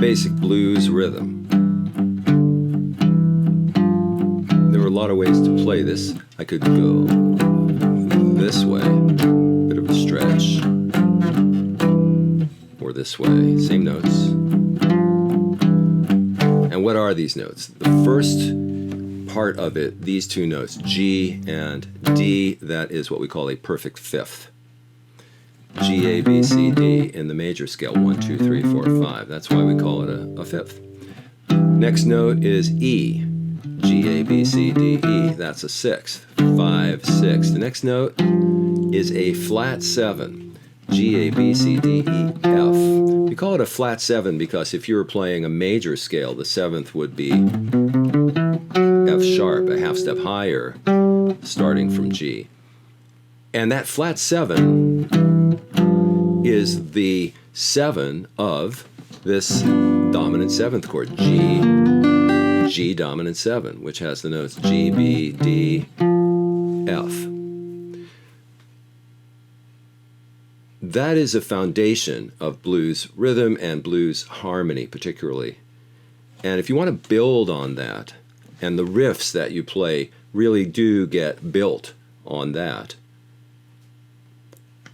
basic blues rhythm. There are a lot of ways to play this. I could go this way, bit of a stretch, or this way, same notes. And what are these notes? The first part of it, these two notes, G and D, that is what we call a perfect fifth. G, A, B, C, D in the major scale, 1, 2, 3, 4, 5. That's why we call it a fifth. Next note is E. G, A, B, C, D, E. That's a sixth. 5, 6. The next note is a flat 7. G, A, B, C, D, E, F. We call it a flat 7 because if you were playing a major scale, the 7th would be F sharp, a half step higher, starting from G. And that flat 7 is the 7 of this dominant 7th chord, G, G dominant 7, which has the notes G, B, D, F. That is a foundation of blues rhythm and blues harmony particularly. And if you want to build on that, and the riffs that you play really do get built on that,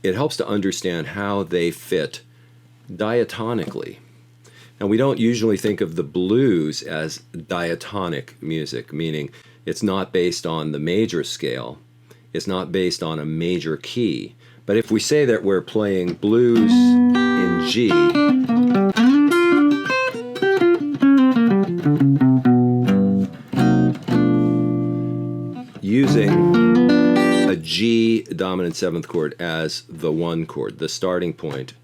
it helps to understand how they fit diatonically. And we don't usually think of the blues as diatonic music, meaning it's not based on the major scale, it's not based on a major key. But if we say that we're playing blues in G, using a G dominant 7th chord as the 1 chord, the starting point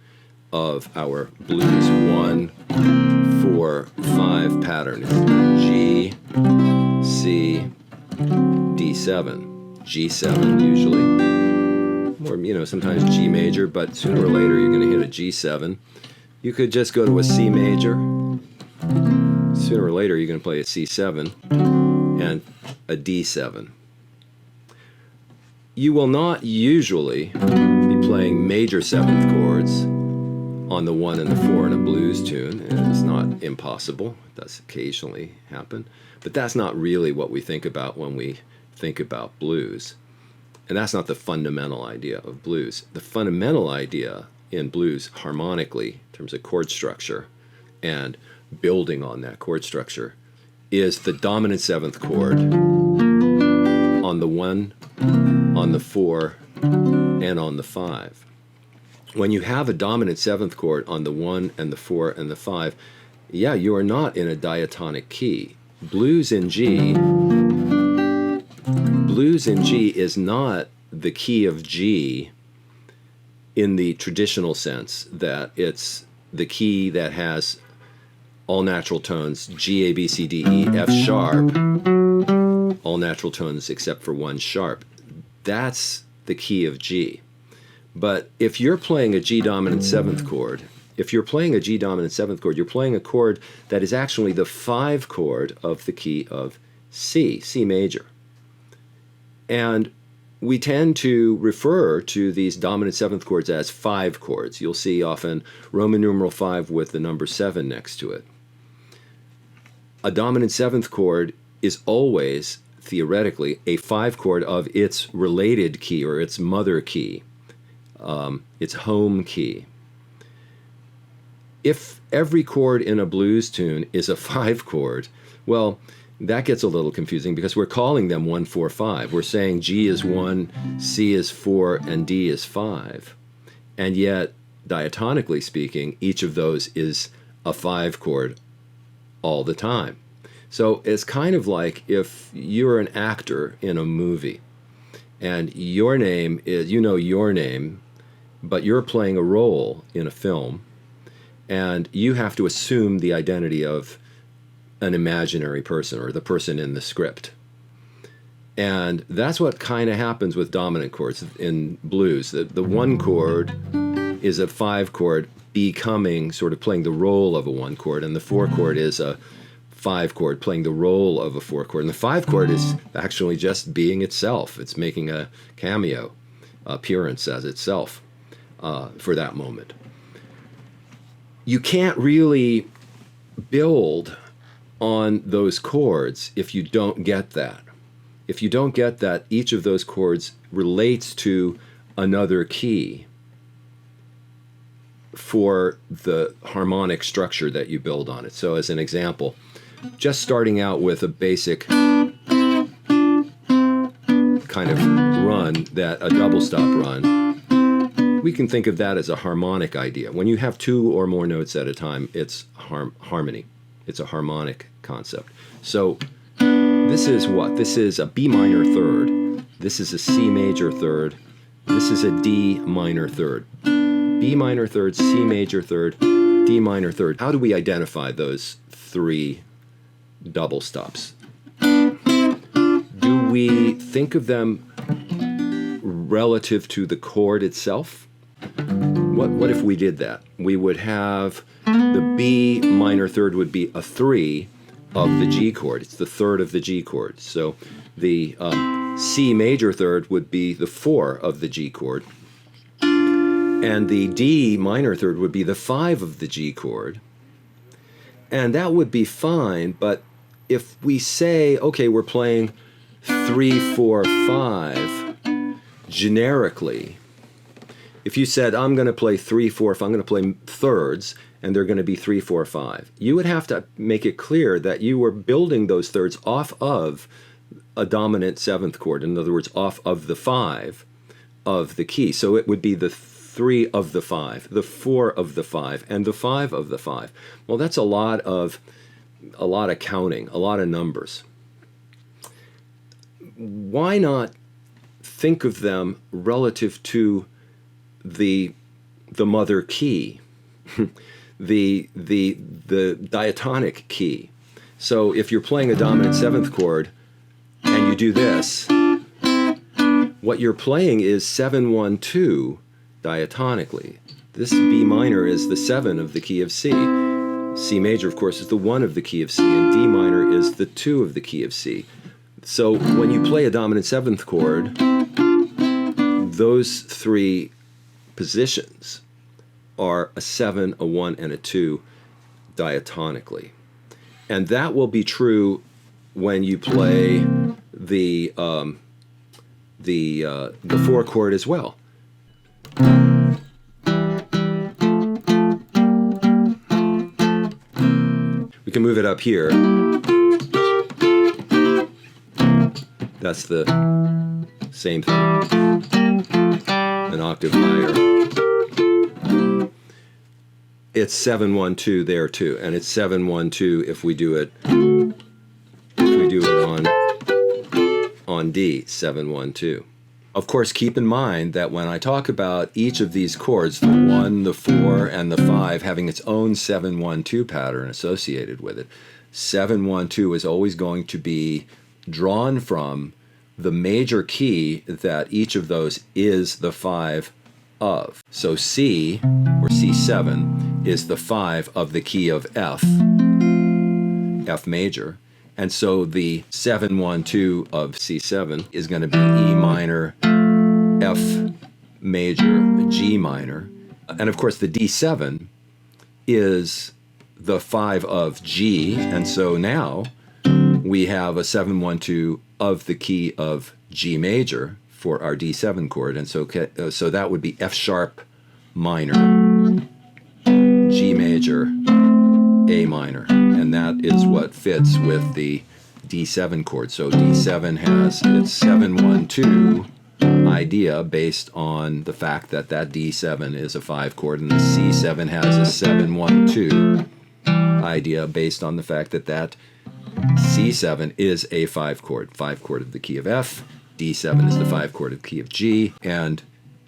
of our blues 1, 4, 5 pattern. G, C, D7, G7 usually, or sometimes G major, but sooner or later you're going to hit a G7. You could just go to a C major. Sooner or later you're going to play a C7 and a D7. You will not usually be playing major 7th chords on the 1 and the 4 in a blues tune. It's not impossible. It does occasionally happen. But that's not really what we think about when we think about blues. And that's not the fundamental idea of blues. The fundamental idea in blues harmonically, in terms of chord structure and building on that chord structure, is the dominant 7th chord on the 1, on the 4, and on the 5. When you have a dominant 7th chord on the 1 and the 4 and the 5, yeah, you are not in a diatonic key. Blues in G is not the key of G in the traditional sense that it's the key that has all natural tones, G, A, B, C, D, E, F sharp, all natural tones except for 1 sharp. That's the key of G. But if you're playing a G dominant 7th chord, you're playing a chord that is actually the 5 chord of the key of C, C major. And we tend to refer to these dominant 7th chords as 5 chords. You'll see often Roman numeral 5 with the number 7 next to it. A dominant 7th chord is always, theoretically, a 5 chord of its related key or its mother key, its home key. If every chord in a blues tune is a 5 chord, well, that gets a little confusing because we're calling them 1, 4, 5. We're saying G is 1, C is 4, and D is 5. And yet, diatonically speaking, each of those is a 5 chord all the time. So it's kind of like if you're an actor in a movie and your name is, your name, but you're playing a role in a film and you have to assume the identity of an imaginary person or the person in the script. And that's what kind of happens with dominant chords in blues. The 1 chord is a 5 chord becoming sort of playing the role of a 1 chord, and the 4 chord is a 5 chord playing the role of a 4 chord. And the 5 chord is actually just being itself. It's making a cameo appearance as itself for that moment. You can't really build on those chords if you don't get that. If you don't get that each of those chords relates to another key for the harmonic structure that you build on it. So as an example, just starting out with a basic kind of run, a double stop run, we can think of that as a harmonic idea. When you have two or more notes at a time, it's harmony. It's a harmonic concept. So this is what? This is a B minor third. This is a C major third. This is a D minor third. B minor third, C major third, D minor third. How do we identify those three double stops? Do we think of them relative to the chord itself? What if we did that? We would have the B minor third would be a 3 of the G chord. It's the third of the G chord. So the C major third would be the 4 of the G chord. And the D minor third would be the 5 of the G chord. And that would be fine, but if we say, okay, we're playing 3, 4, 5 generically, if you said, I'm going to play 3, 4, 5, I'm going to play thirds, and they're going to be 3, 4, 5, you would have to make it clear that you were building those thirds off of a dominant 7th chord. In other words, off of the 5 of the key. So it would be the 3 of the 5, the 4 of the 5, and the 5 of the 5. Well, that's a lot of counting, a lot of numbers. Why not think of them relative to the mother key, the diatonic key? So if you're playing a dominant 7th chord and you do this, what you're playing is 7, 1, 2 diatonically. This B minor is the 7 of the key of C. C major, of course, is the 1 of the key of C, and D minor is the 2 of the key of C. So when you play a dominant 7th chord, those three positions are a 7, a 1, and a 2 diatonically. And that will be true when you play the 4 chord as well. We can move it up here. That's the same thing. An octave higher. It's 7, 1, 2 there too, and it's 7, 1, 2 if we do it on D, 7, 1, 2. Of course, keep in mind that when I talk about each of these chords, the 1, the 4, and the 5 having its own 7, 1, 2 pattern associated with it, 7, 1, 2 is always going to be drawn from the major key that each of those is the 5 of. So C, or C7, is the 5 of the key of F, F major. And so the 7, 1, 2 of C7 is going to be E minor, F major, G minor. And of course the D7 is the 5 of G. And so now we have a 7, 1, 2 of the key of G major for our D7 chord. And so that would be F sharp minor, G major, A minor. And that is what fits with the D7 chord. So D7 has its 7, 1, 2 idea based on the fact that that D7 is a 5 chord, and the C7 has a 7, 1, 2 idea based on the fact that that C7 is a 5 chord of the key of F, D7 is the 5 chord of the key of G, and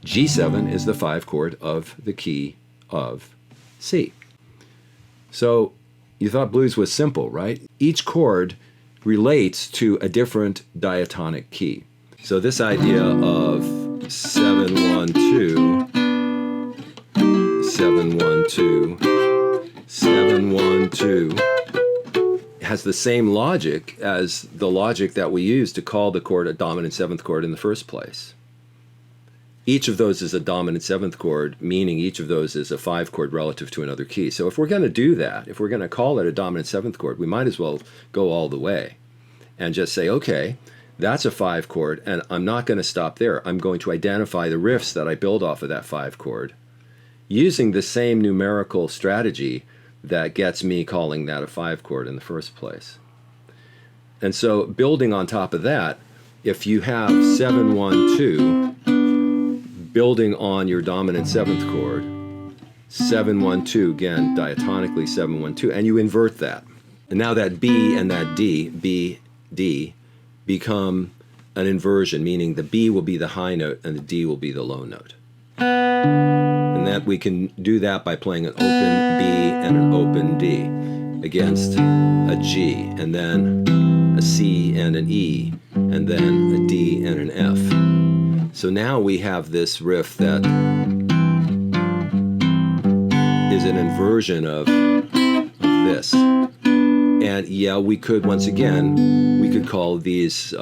G7 is the 5 chord of the key of C. So you thought blues was simple, right? Each chord relates to a different diatonic key. So this idea of 7, 1, 2, 7, 1, 2, 7, 1, 2 has the same logic as the logic that we use to call the chord a dominant 7th chord in the first place. each of those is a dominant seventh chord, meaning each of those is a 5 chord relative to another key. So if we're going to do that, if we're going to call it a dominant seventh chord, we might as well go all the way and just say, okay, that's a 5 chord, and I'm not going to stop there. I'm going to identify the riffs that I build off of that 5 chord using the same numerical strategy that gets me calling that a 5 chord in the first place. And so building on top of that, if you have 7, 1, 2, building on your dominant seventh chord, 7, 1, 2, again, diatonically 7, 1, 2, and you invert that. And now that B and that D, B, D, become an inversion, meaning the B will be the high note and the D will be the low note. And that we can do that by playing an open B and an open D against a G, and then a C and an E, and then a D and an F. So now we have this riff that is an inversion of this. And yeah, we could, once again, we could call these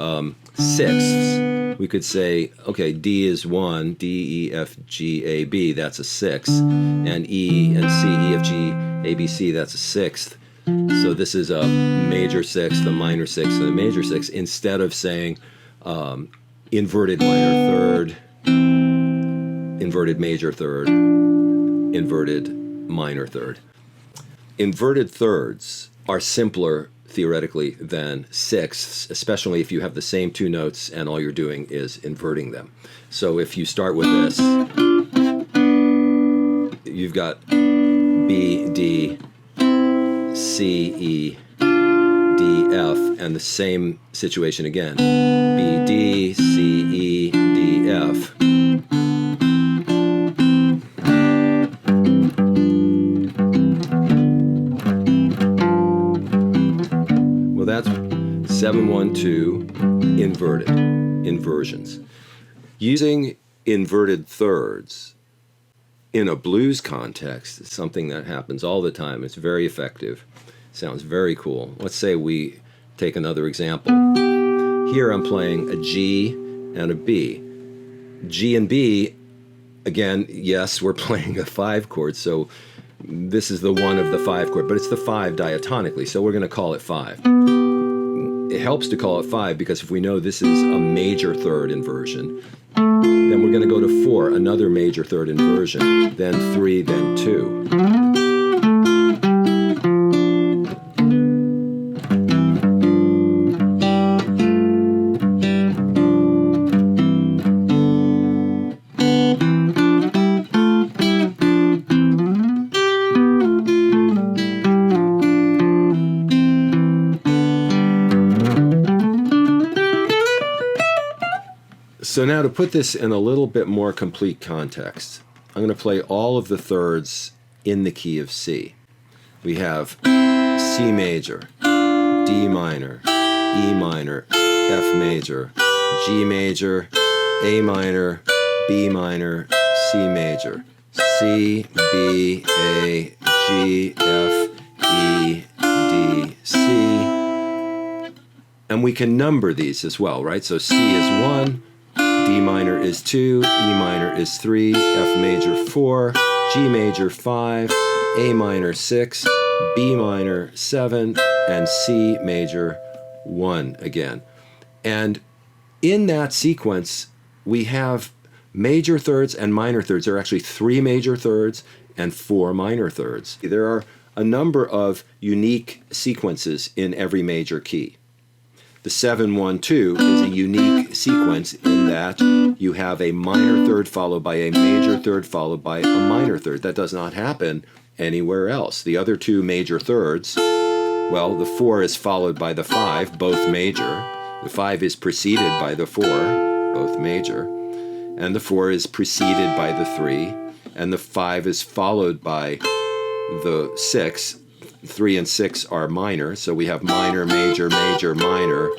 sixths. We could say, okay, D is 1, D, E, F, G, A, B, that's a sixth. And E and C, E, F, G, A, B, C, that's a sixth. So this is a major sixth, a minor sixth, and a major sixth, instead of saying inverted minor third, inverted major third, inverted minor third. Inverted thirds are simpler theoretically than sixths, especially if you have the same 2 notes and all you're doing is inverting them. So if you start with this, you've got B, D, C, E, D, F, and the same situation again. B, D, C, E, D, F. Well, that's 7, 1, 2 inverted, inversions. Using inverted thirds in a blues context is something that happens all the time. It's very effective. Sounds very cool. Let's say we take another example. Here I'm playing a G and a B. G and B, again, yes, we're playing a 5 chord, so this is the 1 of the 5 chord, but it's the 5 diatonically, so we're going to call it 5. It helps to call it 5 because if we know this is a major third inversion, then we're going to go to 4, another major third inversion, then 3, then 2. So now to put this in a little bit more complete context, I'm going to play all of the thirds in the key of C. We have C major, D minor, E minor, F major, G major, A minor, B minor, C major, C, B, A, G, F, E, D, C. And we can number these as well, right? So C is 1, D minor is 2, E minor is 3, F major 4, G major 5, A minor 6, B minor 7, and C major 1 again. And in that sequence, we have major thirds and minor thirds. There are actually 3 major thirds and 4 minor thirds. There are a number of unique sequences in every major key. The 7, 1, 2 is a unique sequence in that you have a minor third followed by a major third followed by a minor third. That does not happen anywhere else. The other 2 major thirds, well, the 4 is followed by the 5, both major. The 5 is preceded by the 4, both major. And the 4 is preceded by the 3. And the 5 is followed by the 6. 3 and 6 are minor, so we have minor, major, major, minor.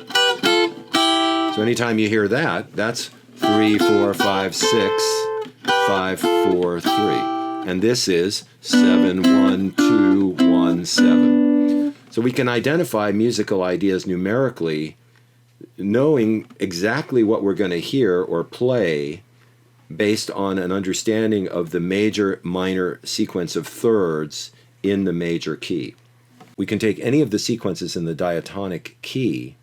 So anytime you hear that, that's 3, 4, 5, 6, 5, 4, 3. And this is 7, 1, 2, 1, 7. So we can identify musical ideas numerically, knowing exactly what we're going to hear or play based on an understanding of the major minor sequence of thirds in the major key. We can take any of the sequences in the diatonic key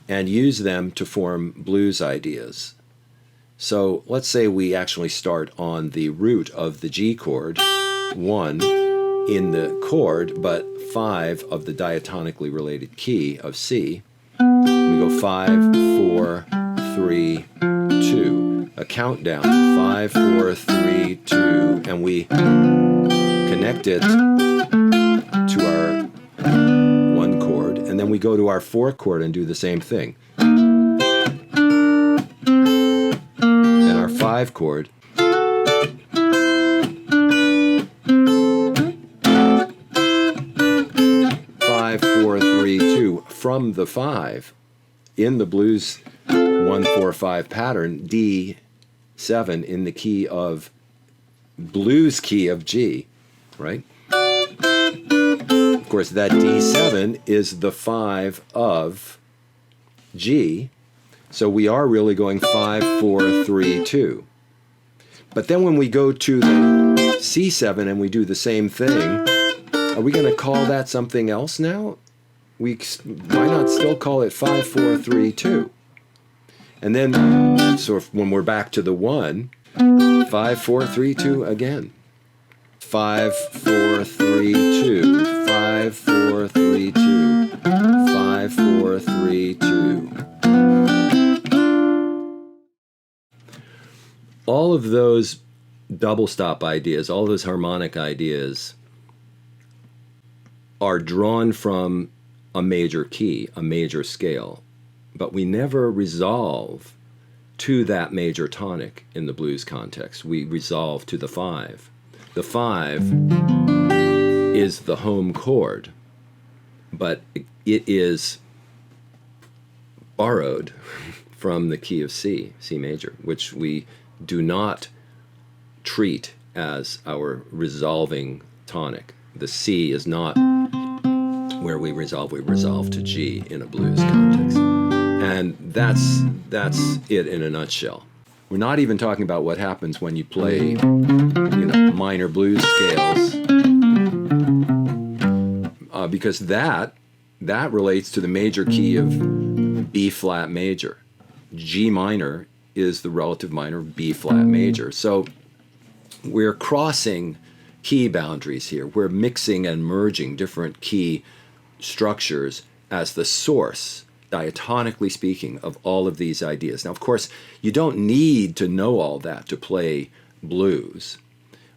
and use them to form blues ideas. So let's say we actually start on the root of the G chord, 1 in the chord, but 5 of the diatonically related key of C. We go 5, 4, 3, 2. A countdown, 5, 4, 3, 2, and we connect it to our 1 chord, and then we go to our 4 chord and do the same thing. And our 5 chord. 5, 4, 3, 2. From the 5 in the blues 1, 4, 5 pattern, D7 in the key of blues key of G, right? Of course, that D7 is the 5 of G, so we are really going 5, 4, 3, 2. But then when we go to the C7 and we do the same thing, are we going to call that something else now? Why not still call it 5, 4, 3, 2? And then, so when we're back to the 1, 5, 4, 3, 2 again. 5, 4, 3, 2. 5, 4, 3, 2. 5, 4, 3, 2. All of those double stop ideas, all those harmonic ideas are drawn from a major key, a major scale, but we never resolve to that major tonic in the blues context. We resolve to the 5. The 5 is the home chord, but it is borrowed from the key of C, C major, which we do not treat as our resolving tonic. The C is not where we resolve to G in a blues context. And that's it in a nutshell. We're not even talking about what happens when you play, minor blues scales, because that relates to the major key of B flat major. G minor is the relative minor of B flat major. So we're crossing key boundaries here. We're mixing and merging different key structures as the source, diatonically speaking, of all of these ideas. Now, of course, you don't need to know all that to play blues,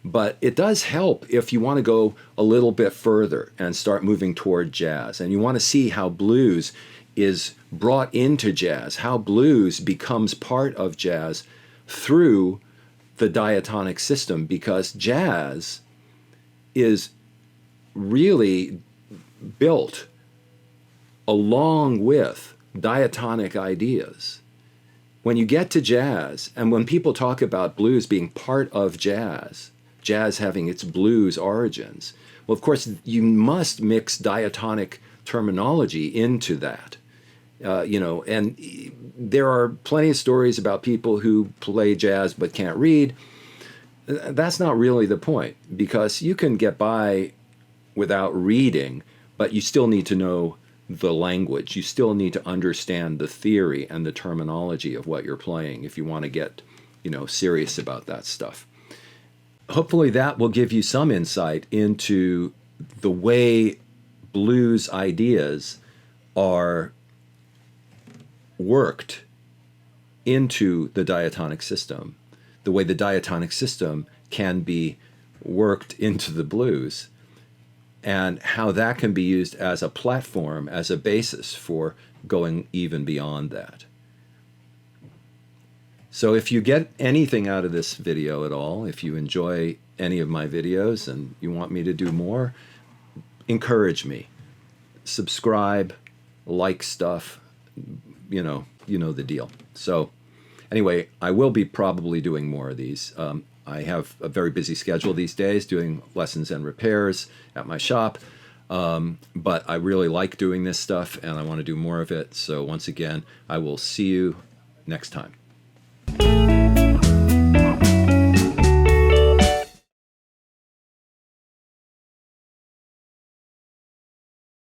but it does help if you want to go a little bit further and start moving toward jazz, and you want to see how blues is brought into jazz, how blues becomes part of jazz through the diatonic system, because jazz is really built along with diatonic ideas. When you get to jazz, and when people talk about blues being part of jazz, jazz having its blues origins, well, of course, you must mix diatonic terminology into that. And there are plenty of stories about people who play jazz but can't read. That's not really the point, because you can get by without reading, but you still need to know the language. You still need to understand the theory and the terminology of what you're playing if you want to get, serious about that stuff. Hopefully that will give you some insight into the way blues ideas are worked into the diatonic system, the way the diatonic system can be worked into the blues, and how that can be used as a platform, as a basis for going even beyond that. So if you get anything out of this video at all, if you enjoy any of my videos and you want me to do more, encourage me. Subscribe, like stuff, you know the deal. So anyway, I will be probably doing more of these. I have a very busy schedule these days, doing lessons and repairs at my shop, but I really like doing this stuff and I want to do more of it. So once again, I will see you next time.